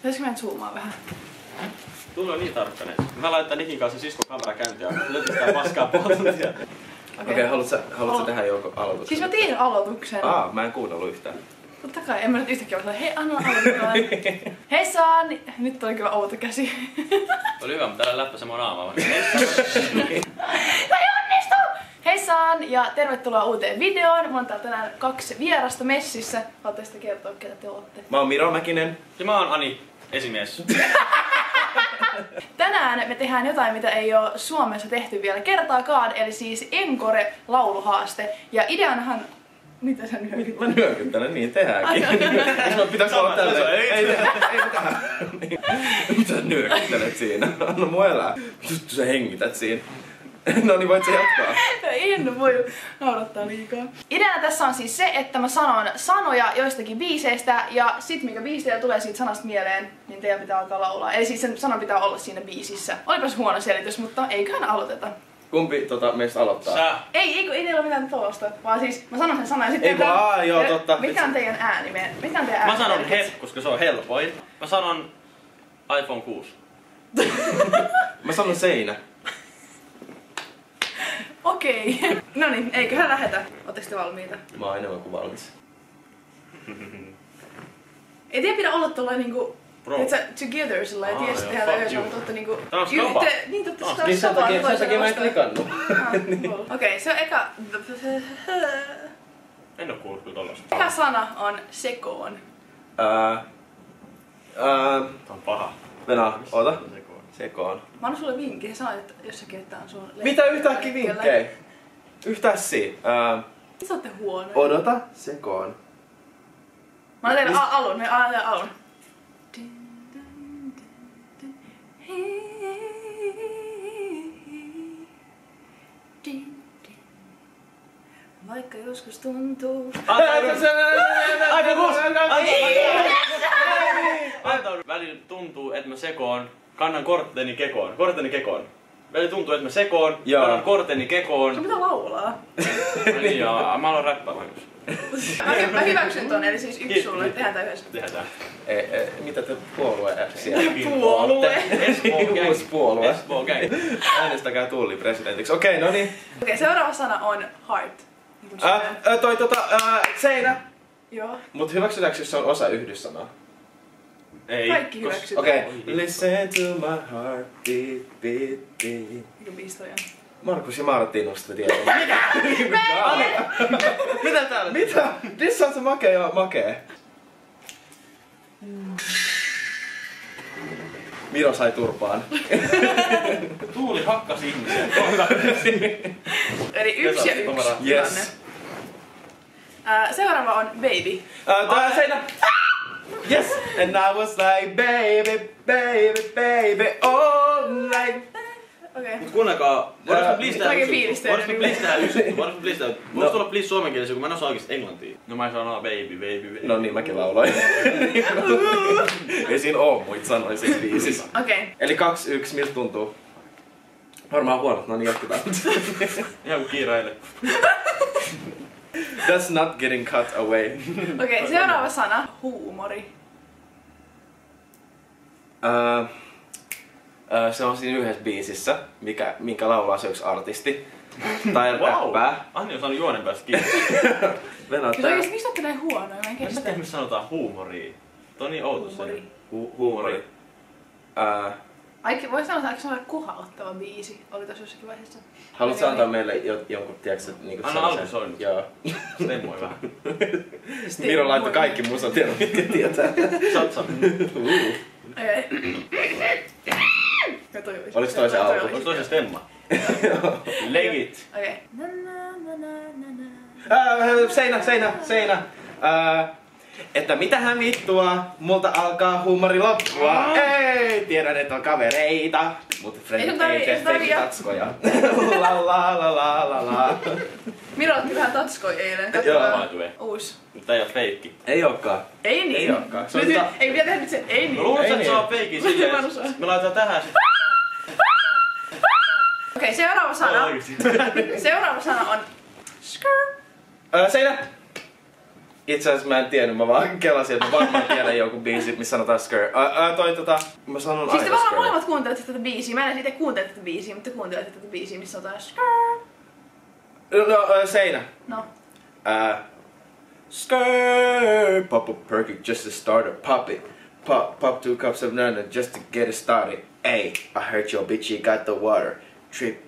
Pitäisikö meidän zoomaa vähän? Tulli on niin tarkkainen. Mä laitan Nikin kanssa siskon kamera käyntiin ja lötistää paskaa puoli tuntia. Okei, haluatko tehdä jonkun aloituksen? Siis mä tiedän aloituksen. Mä en kuunnellut yhtään. Totta kai, en mä nyt yhtäkkiä olla, hei anna aloitetaan. Hei Saani! Nyt oli kyllä outo käsi. Oli hyvä, mutta täällä läppä semmoinen aama. Mä ei onnistu! Hei Saan ja tervetuloa uuteen videoon. Mulla on täällä tänään 2 vierasta messissä. Haluatte sitten kertoa, ketä te olette? Mä oon Miro Mäkinen. Ja mä oon Ani, esimies. Tänään me tehdään jotain, mitä ei oo Suomessa tehty vielä kertaakaan, eli siis Encore-lauluhaaste. Ja ideanahan... Mitä sä nyökyt? Mä nyökyttelen, niin tehdäänkin. Pitäis olla tälleen? Ei mitään. Mitä sä nyökyttelet siinä? Anna mun elää. Mitä sä hengität siinä? No niin, voit sä jatkaa? En voi naurattaa liikaa. Ideana tässä on siis se, että mä sanon sanoja joistakin biiseistä ja sit mikä biisi teillä tulee siitä sanasta mieleen, niin teidän pitää alkaa laulaa. Eli siis sen sanan pitää olla siinä biisissä. Olipas huono selitys, mutta eiköhän aloiteta. Kumpi meistä aloittaa? Sä. Ei teillä ole mitään tuosta, vaan siis mä sanon sen sanan ja sitten... Joo, totta. Mikä on teidän ääni? Mikä on teidän ääni? Mä sanon HEP, koska se on helpoin. Mä sanon iPhone 6. Mä sanon seinä. Okei. Noniin, eiköhän lähetä. Ootteko te valmiita? Mä oon enemmän kuin valmis. Ei tiedä pidä olla tuolla niinku... Bro. Et sä together sillä ei tiedä tehdä fuck yhdessä, you. mutta niinku... Tää on skaba. Niin totta Niin sen takia mä en klikannut. Okei, se on eka... En oo kuullut kyllä tollasta. Eka sana on sekoon. Tää on paha. Venä, oota. Sekoon. Mä annan sulle vinkki, sä sanoit, että jossakin, että on sun... Mitä yhtäkkiä vinkkejä? Yhtässi. Sä ootte huonoja. Odota, sekoon. Mä annan teille alun, me annan teille alun. Vaikka joskus tuntuu... Välillä tuntuu, että mä sekoon, kannan kortteni kekoon. Välillä tuntuu, että mä sekoon, kannan kortteni kekoon. Sun pitää laulaa. Niin joo, mä aloin räppäämään. Mä hyväksyn ton, eli siis yksi sulle. Tehdään tää yhdessä. Tehdään tää. Mitä te puolue siellä? Puolue. Uusi puolue. Espoo gang. Äänestäkää Tulli presidentiksi. Okei, no niin. Okei, seuraava sana on heart. Seinä. Joo. Mut hyväksytäänkö, jos se on osa yhdyssanaa? Ei. Kaikki hyväksytään. Okei. Listen to my heart beat, beat, beat. Mikä biisi toi on? Markus ja Martinusta me tiedämme. Mitä täällä? Mitä? Dissa on se makee. Miro sai turpaan. Tuuli hakkas ihmisiä. Eli 1 ja 1 Yes. Seuraava on baby. Tää seinä. Yes! And I was like baby, baby, baby all night. Okei. Mut kuunnelkaa, voidaanko me please tehdä yksi juttu? Voisi tulla please suomenkielisiä, kun mä en osaa oikeesti englantia. No mä sanon baby. No niin, mäkin lauloin. Ei siinä oo muita sanoja siinä biisissä. Okei. Eli 2-1, miltä tuntuu? Varmaan huonot, no niin jatketaan. Ihan kuin kiireille. That's not getting cut away. Okei, seuraava sana. Huumori. Se on siinä yhdessä biisissä, minkä laulaa se yksi artisti. Tai räppää. Anni on saanut juonen päästä kiinni. Kyllä oikeesti, miksi olette näin huonoja? Mä en Mistä kestä. ihmiset sanotaan huumoria? Toi on niin outo se. Huumori. Huumori. Voi sanoa, että se on kuhauttava biisi. Oli tossa jossakin vaiheessa. Haluatko antaa meille jonkun, tiedätkö, niinku Anna sellaisen? alku soinut. Joo. Stemmoi vähän. Miro laittoi kaikki musan tiedon, mitkä tietää. Satsa. Oliko toi se alku? Onko toi se stemma? Legit. Okei. Seinä. Että mitähän vittua, multa alkaa huumori loppua. Ei, tiedän, että on kavereita, mutta frendit ei tee tatskoja. La. Miro otti vähän tatskoi eilen. Joo. Uusi. Mutta ei oo feikki. Ei ookaan. Ei niin. Ei ookaan. Se on Nyt, ta- ei pitää tehdä nyt sen ei Mä niin. luulen, että Ei se on niin. feikki Mä en silleen, osaa. me laitetaan tähän sit. Okei, seuraava sana. Oikeesti. Seuraava sana on skrr. Seinä. Itse asiassa mä en tiennyt, mä vaan kelasin, että mä varmaan tiedän joku biisi, missä sanotaan skr. Mä sanon siis te aina varmaan skr. molemmat kuuntelette tätä biisiä. Mä en itse kuuntele tätä biisiä, mutta te kuuntelette tätä biisiä, missä sanotaan skr. No, seinä. No. Skr. Pop a perky just to start a pop it. Pop 2 cups of none just to get it started. Ay, I heard your bitch, you got the water. Drip,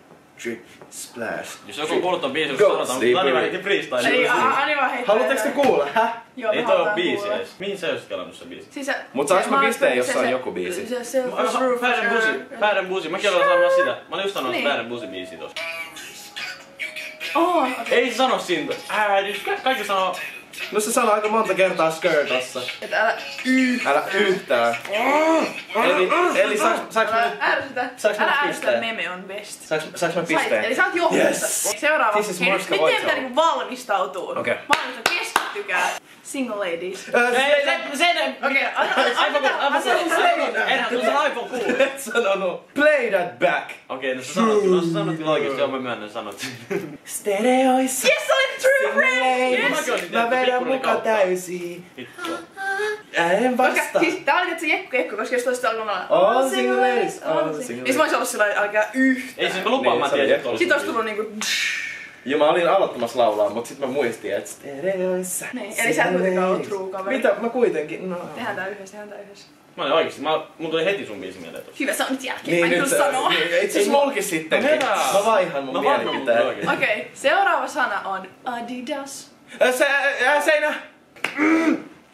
drip, splash. Jos joku kuullut on biisi, jos sanotaan, mutta Ani välitti freestyle. Ei, Ani vaan heittää. Haluatteko te kuulla, häh? Joo, ei toi oo biisi edes. Mihin sä olisit kelannut sen biisin? Siis mut saaks mä pisteen, jos on joku biisi? Bad and Busi. Mäkin olen sanonut sitä. Mä olin just sanonut Bad and Busi biisi tossa. Ei se sano siitä. Kaikki sanoo... No se sanoo aika monta kertaa skr tossa. Että älä yhtään. Eli saaks mä nyt... Älä ärsytä, meme on best. Saaks mä pisteen? Eli sä oot johdossa. Seuraava. This is Morska Nyt voitto. pitää niinku valmistautua. Okei. Valmistautua, keskittykää. Single ladies. Okei, Enhän sun iPhone kuuluu. Et sanonut. Play that back. Okei, no sä sanot kyllä oikeesti. Joo, mä myönnän sanot. Stereoissa. Yes, olit true friend! Yes. Mä vedän muka täysiin. En Koska, vastaa. siis tää oli tietysti jekku, koska jos toista alkoi olla All single ladies, all single niin mä ois ollut sillä älkää yhtään. Ei siis mä lupaan, mä tiesin, että Sit ois tullut niinku... Ja mä olin aloittamassa laulaa, mut sit mä muistin, et stereoissa. Niin, eli sä et kuitenkaan oo true kaveri. Mitä? Mä kuitenkin, no. Tehdään tää yhdessä. Mä olin oikeesti, mun tuli heti sun biisi mieleen tossa. Hyvä, se on nyt jälkeen. Mä en sanoa. Itse asiassa mulkin sittenkin. Mä vaihan mun mielipiteen. Okei, seuraava sana on Adidas. Seinä!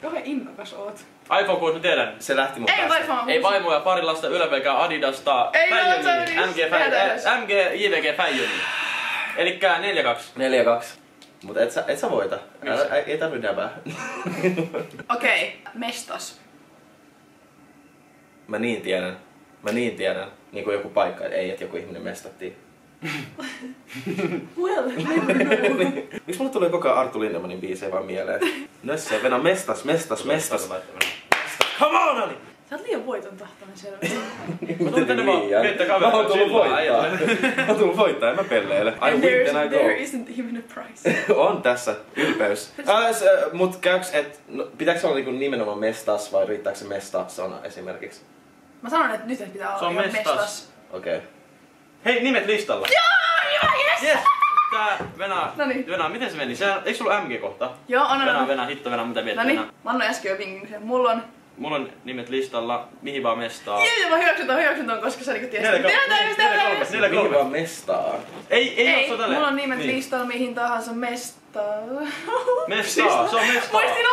Kauhean innokas oot. iPhone 6, mä tiedän. Se lähti mun Ei päästä. vaifaa. Ei vaimoja, pari lasta, yläpelkää Adidasta, Ei, MG, JVG Fäijöni. Elikkä 4-2. 4-2. Mut et sä voita. Ei tarvi däbää. Okei, mestas. Mä niin tiedän. Niinku joku paikka, ei et joku ihminen mestattiin. Well, Miksi mulle tulee koko ajan Arttu Lindemanin biisejä vaan mieleen? Nössä, venä mestas. Come on, Ani! sä oot liian voiton tahtoinen selvästi. Mä tulin tänne vaan miettä kaveria. Mä oon tullut voittaa, en mä pelleile. I win then I go. There isn't even a prize. On tässä, ylpeys. Mut käyks, pitääks olla niinku nimenomaan mestas vai riittääkö se mesta-sana esimerkiksi? Mä sanon, että nyt pitää Se on olla ihan mestas. mestas. Okei. Hei, nimet listalla. Joo, yes! Yes! Tää Venä, Noniin. miten se meni? Eikö sulla MG kohta? Joo, on. Venä, hitto, mitä miettii Noniin, enää? mä annoin äsken jo vinkin sen. Mulla on... Mulla on nimet listalla, mihin vaan mestaa. Joo, mä hyväksyn ton, koska sä niinku tiesit. 4-3. Mihin vaan mestaa? Ei, Ei, mulla on nimet listalla mihin tahansa mestaa. Mestaa, se on mestaa. Muistin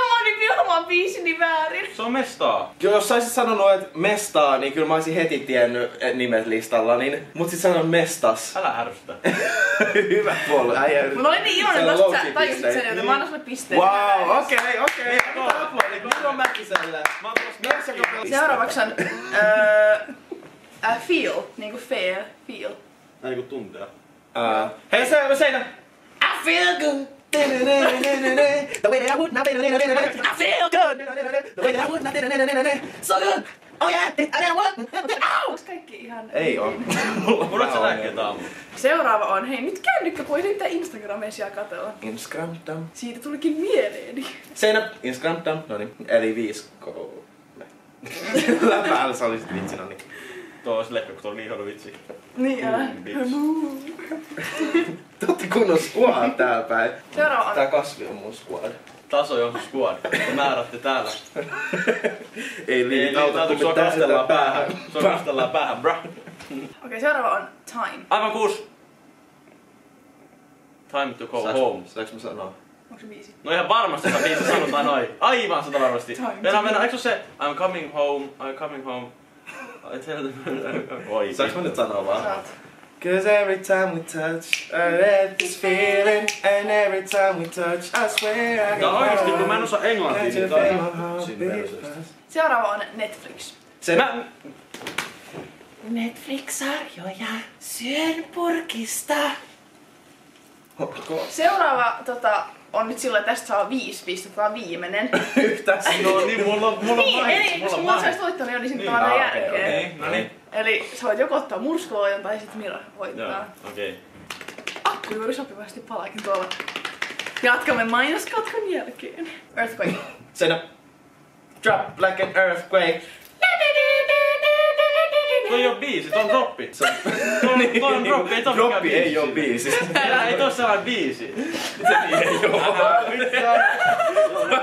oman biisini väärin. Se on mestaa. Jos saisit sanonut, että mestaa, niin kyllä mä olisin heti tiennyt nimet listalla, niin... Mut sit sanon mestas. Älä ärsytä. Hyvä puolue, äijä. Mä olin niin iloinen tosta, että sä tajusit sen, joten mä annan sulle pisteen. Wow, okei. Mitä aplodit? Milloin Mäkiselle? Mä oon tulossa Seuraavaksi on feel, niinku feel. Näin kun tuntea. Hei, seinä! I feel good. The way that I would not I feel good. The way that I would not so good. Oh yeah, I didn't want. Onks kaikki ihan... Ei oo. Mulla on se lääkkeitä aamu. Seuraava on, hei nyt kännykkä pois, nyt tää Instagramia katella. Instagram. Siitä tulikin mieleeni. Seinä, Instagram. Noniin. Eli 5 Läpäällä sä olisit vitsinä, niin. Tuo olisi leppi, kun tuo on niin huono vitsi. Niin älä. Te ootte kunnon squad täällä päin. Seuraava on... Tää kasvi on mun squad. Taso on squad. Te määrätte täällä. Ei liitauta, kun sua me tähdetään päähän. Sua kastellaan päähän, bra. Okei, seuraava on time. Aivan 6. Time to go home. Saanko mä sanoa? Onko se 5? No ihan varmasti sitä biisi sanotaan noin. Aivan 100%. Venä, eikö se I'm coming home. I tell them... Oi. Saanko mä nyt sanoa vaan? Saat. Cause every time we touch, I get this feeling. And every time we touch, I swear I Tää on oikeesti, kun mä en osaa englantia, niin tää on siinä Seuraava on Netflix. Netflix-sarjoja syön purkista. Seuraava on nyt sillä, että tästä saa 5 pistettä, on viimeinen. Yhtä No niin, mulla on Niin, mahi. eli jos mulla olisi voittanut, niin sitten tämän jälkeen. No niin. Eli sä voit joko ottaa murskavoiton tai sitten Mira voittaa. Joo, okei. Akku juuri sopivasti palaakin tuolla. Jatkamme mainoskatkon jälkeen. Earthquake. Seinä. Drop like an earthquake. Toi ei oo biisi, toi on droppi. Toi on droppi, ei toi mikään biisi. Ei oo biisi. Ei toi sellainen biisi. Se ei oo.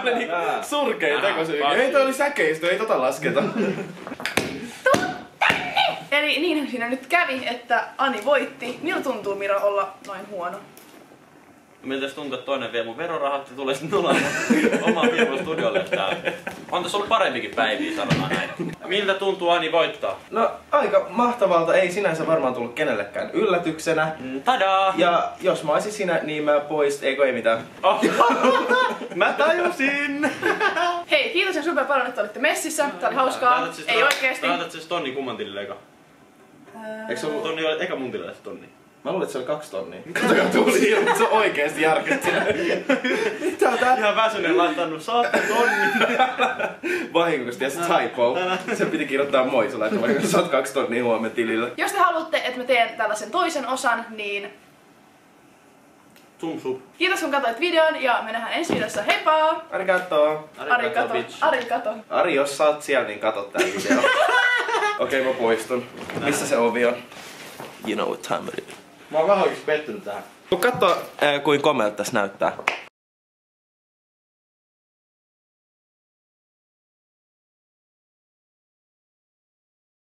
Oli niinku surkein tekosyy. Ei toi oli säkeistö, ei tota lasketa. Eli niinhän siinä nyt kävi, että Ani voitti. Miltä tuntuu, Miro, olla noin huono? Miltä se tuntuu, että toinen vie mun verorahat ja tulee sit nolaamaan omaan firman studiolle täällä. On tässä ollut parempikin päiviä, sanotaan näin. Miltä tuntuu Ani voittaa? No aika mahtavalta, ei sinänsä varmaan tullut kenellekään yllätyksenä. Tadaa! Ja jos mä olisin sinä, niin mä ei mitään. Oh. Mä tajusin! Hei, kiitos ja super paljon, että olitte messissä. Tää oli hauskaa. Ei oikeesti. Laitat siis tonni kumman tilille eka? Eikö se ollut? Tonni oli eka mun tilille se tonni. Mä luulen, että se oli 2 tonnia. Katsokaa tuuli ilman, että se on oikeesti järkytti. Mitä tää? Ihan väsyneen laittanut, saatte tonnin. Vahingosti ja se typo. Se piti kirjoittaa moi, sä laittaa vaikka saat 2 tonnia huomenna tilille. Jos te haluatte, että mä teen tällaisen toisen osan, niin Sumsup. kiitos kun katsoit videon ja me nähdään ensi videossa. Heippa! Arigato. Arigato. Arigato. Ari, jos sä oot siellä, niin katot tää video. Okei, mä poistun. Missä se ovi on? You know what time it is. Mä oon vähän oikeesti pettynyt tähän. Katso, kuin komealta tässä näyttää.